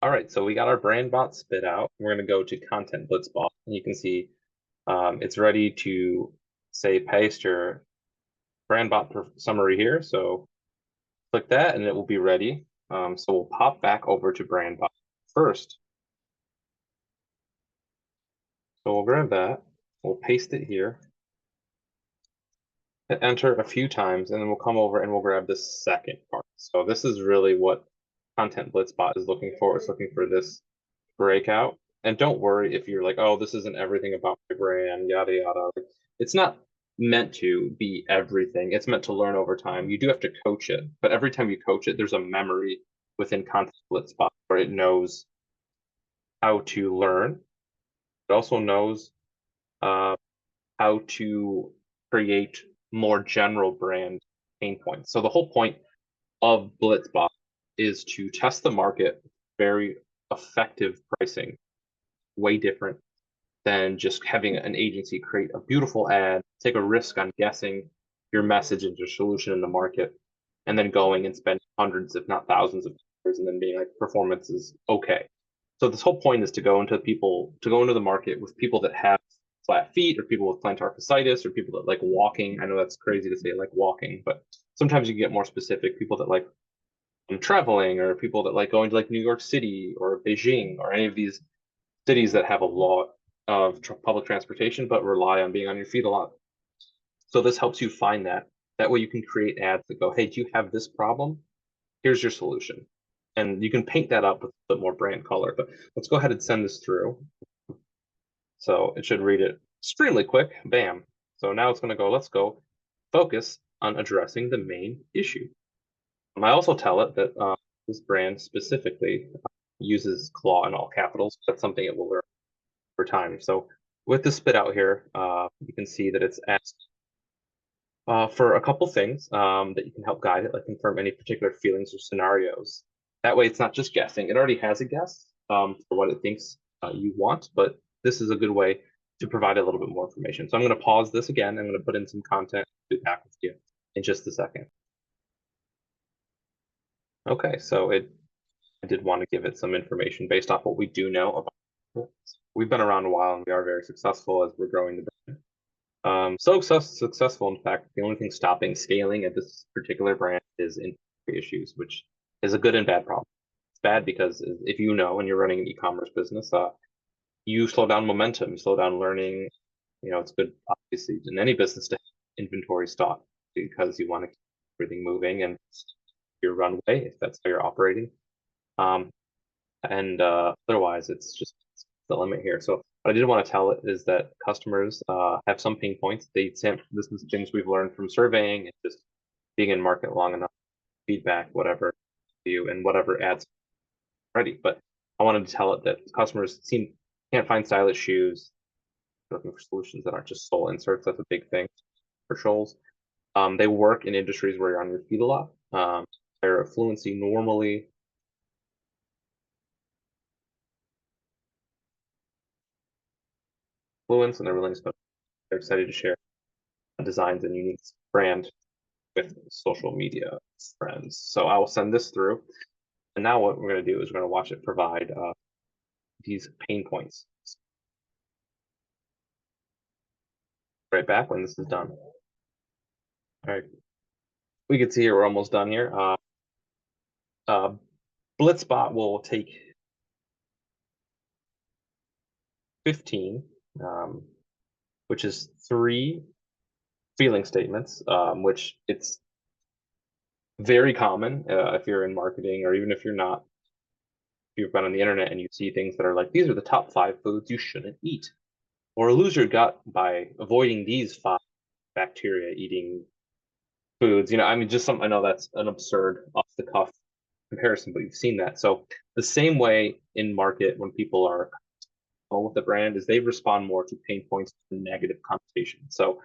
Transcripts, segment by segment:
All right, so we got our brand bot spit out. We're going to go to content blitz bot, and you can see it's ready to say paste your brand bot summary here. So click that, and it will be ready. So we'll pop back over to brand bot first. So we'll grab that, we'll paste it here, hit enter a few times, and then we'll come over and we'll grab the second part. So this is really what content blitz bot is looking for. It's looking for this breakout. And don't worry if you're like, oh, this isn't everything about my brand, yada yada. It's not meant to be everything. It's meant to learn over time. You do have to coach it, but every time you coach it, there's a memory within Content Blitzbot where it knows how to learn. It also knows uh, how to create more general brand pain points. So the whole point of Blitzbot is to test the market, very effective pricing, way different than just having an agency create a beautiful ad, take a risk on guessing your message and your solution in the market, and then going and spending hundreds, if not thousands of dollars, and then being like, performance is okay. So this whole point is to go into the market with people that have flat feet, or people with plantar fasciitis, or people that like walking. I know that's crazy to say like walking, but sometimes you get more specific, people that like traveling, or people that like going to like New York City or Beijing or any of these cities that have a lot of public transportation but rely on being on your feet a lot. So this helps you find that. That way you can create ads that go, hey, do you have this problem? Here's your solution. And you can paint that up with a bit more brand color. But let's go ahead and send this through. So it should read it extremely quick. Bam. So now it's going to go, let's go focus on addressing the main issue. And I also tell it that this brand specifically uses claw in all capitals. That's something it will learn over time. So with the spit out here, you can see that it's asked for a couple things that you can help guide it, like confirm any particular feelings or scenarios. That way, it's not just guessing. It already has a guess for what it thinks you want, but this is a good way to provide a little bit more information. So I'm going to pause this again. I'm going to put in some content. I'll be back with you in just a second. Okay, so I did want to give it some information based off what we do know about it. We've been around a while and we are very successful as we're growing the brand. Successful, in fact, the only thing stopping scaling at this particular brand is inventory issues, which is a good and bad problem. It's bad because if you know and you're running an e-commerce business, you slow down momentum, you slow down learning. You know, it's good, obviously, in any business to have inventory stock because you want to keep everything moving and your runway if that's how you're operating. And otherwise, it's just the limit here. So what I did want to tell it is that customers have some pain points. This is things we've learned from surveying and just being in market long enough, feedback, whatever you and whatever ads ready. But I wanted to tell it that customers can't find stylish shoes. They're looking for solutions that aren't just sole inserts. That's a big thing for Shoals. They work in industries where you're on your feet a lot. Their fluency normally fluence, and they're willing to spend. They're excited to share designs and unique brand with social media friends. So I will send this through. And now what we're going to do is we're going to watch it provide these pain points. Right back when this is done. All right. We can see here we're almost done here. Uh, Blitzbot will take 15, which is 3 feeling statements, which it's very common if you're in marketing or even if you're not. If you've been on the internet and you see things that are like, these are the top 5 foods you shouldn't eat, or lose your gut by avoiding these 5 bacteria eating foods. You know, I mean, just some, I know that's an absurd off the cuff comparison, but you've seen that. So the same way in market when people are with the brand is they respond more to pain points and negative connotation. So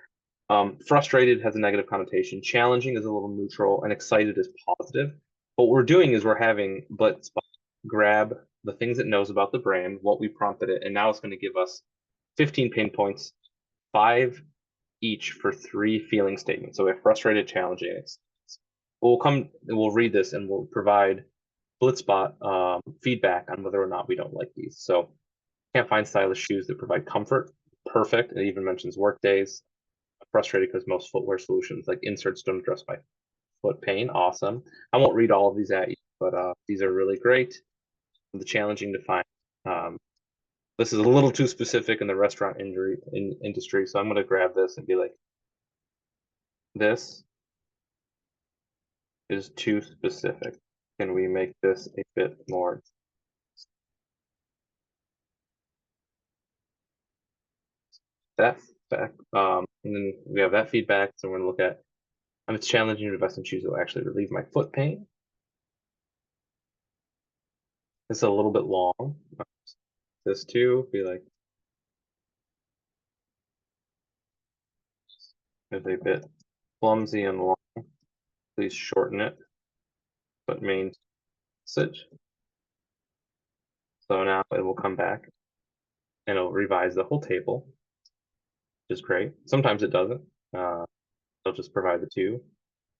frustrated has a negative connotation, challenging is a little neutral, and excited is positive. What we're doing is we're having Blitzbot grab the things it knows about the brand, what we prompted it, and now it's going to give us 15 pain points, 5 each for 3 feeling statements. So we have frustrated, challenging. We'll read this and we'll provide Blitzbot feedback on whether or not we don't like these. So can't find stylish shoes that provide comfort. Perfect. It even mentions work days. Frustrated because most footwear solutions like inserts don't address my foot pain. Awesome. I won't read all of these at you, but these are really great. The challenging to find. Um, this is a little too specific in the restaurant industry, so I'm going to grab this and be like, this is too specific. Can we make this a bit more? That feedback. And then we have that feedback. So we're going to look at, it's challenging to invest in shoes that will actually relieve my foot pain. It's a little bit long. This too, be like, is a bit clumsy and long. Please shorten it, but main message. So now it will come back and it'll revise the whole table, which is great. Sometimes it doesn't. It'll just provide the two.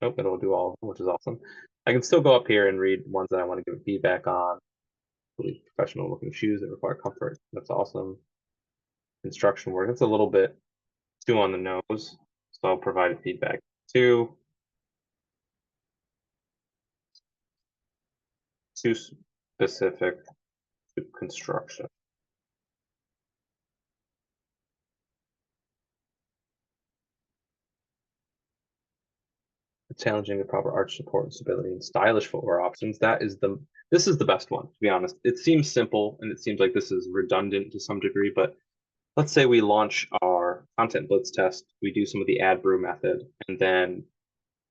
Nope, it'll do all of them, which is awesome. I can still go up here and read ones that I want to give feedback on. Really professional looking shoes that require comfort. That's awesome. Construction work. It's a little bit too on the nose. So I'll provide feedback too. Too specific to construction. Challenging the proper arch support and stability and stylish footwear options. This is the best one, to be honest. It seems simple and it seems like this is redundant to some degree, but let's say we launch our content blitz test, we do some of the ad brew method, and then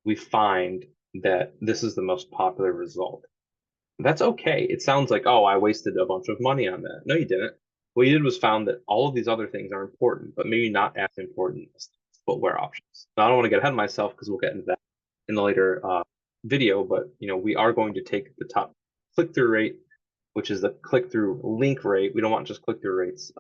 we find that this is the most popular result. That's okay. It sounds like, oh, I wasted a bunch of money on that. No, you didn't. What you did was found that all of these other things are important, but maybe not as important as footwear options. Now, I don't want to get ahead of myself because we'll get into that in the later video, but we are going to take the top click-through rate, which is the click-through link rate. We don't want just click-through rates,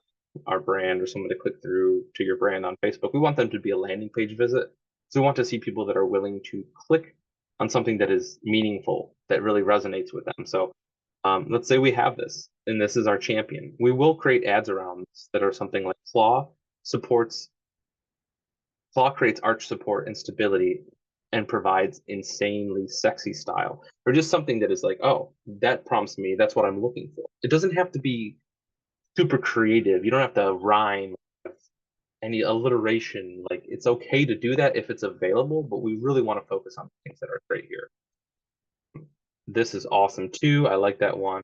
our brand or someone to click through to your brand on Facebook. We want them to be a landing page visit. So we want to see people that are willing to click on something that is meaningful, that really resonates with them. So let's say we have this, and this is our champion. We will create ads around this that are something like Claw creates arch support and stability and provides insanely sexy style, or just something that is like, oh, that prompts me. That's what I'm looking for. It doesn't have to be super creative. You don't have to rhyme any alliteration. Like it's okay to do that if it's available, but we really want to focus on things that are great here. This is awesome too. I like that one.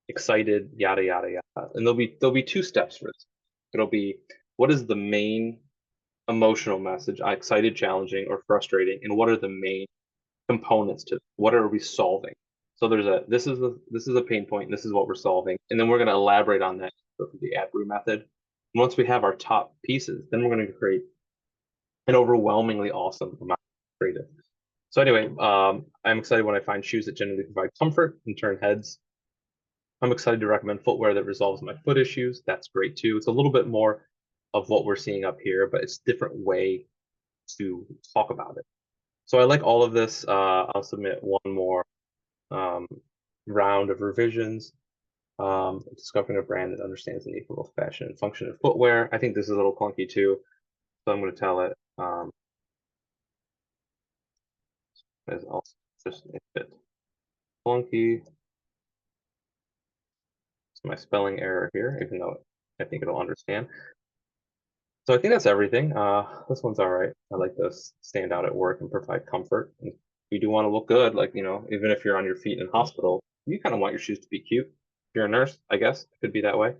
Excited, yada yada yada. And there'll be two steps for this. It'll be what is the main emotional message, excited, challenging, or frustrating, and what are the main components to what are we solving? So this is a pain point, this is what we're solving, and then we're going to elaborate on that with the ad brew method. And once we have our top pieces, then we're going to create an overwhelmingly awesome amount of creative. So anyway, I'm excited when I find shoes that genuinely provide comfort and turn heads. I'm excited to recommend footwear that resolves my foot issues. That's great too. It's a little bit more of what we're seeing up here, but it's a different way to talk about it. So I like all of this. I'll submit one more um, round of revisions. Discovering a brand that understands the need for both fashion and function of footwear. I think this is a little clunky too, so I'm going to tell it is also just a bit clunky. It's my spelling error here, even though I think it'll understand. So I think that's everything. This one's all right. I like this stand out at work and provide comfort. And you do want to look good, like, even if you're on your feet in hospital, you kind of want your shoes to be cute. If you're a nurse, I guess it could be that way.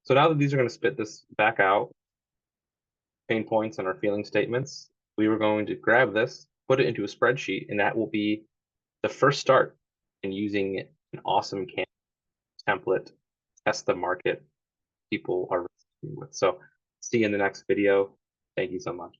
So now that these are going to spit this back out, pain points and our feeling statements, we were going to grab this, put it into a spreadsheet, and that will be the first start in using an awesome template, test the market people are with. So see you in the next video. Thank you so much.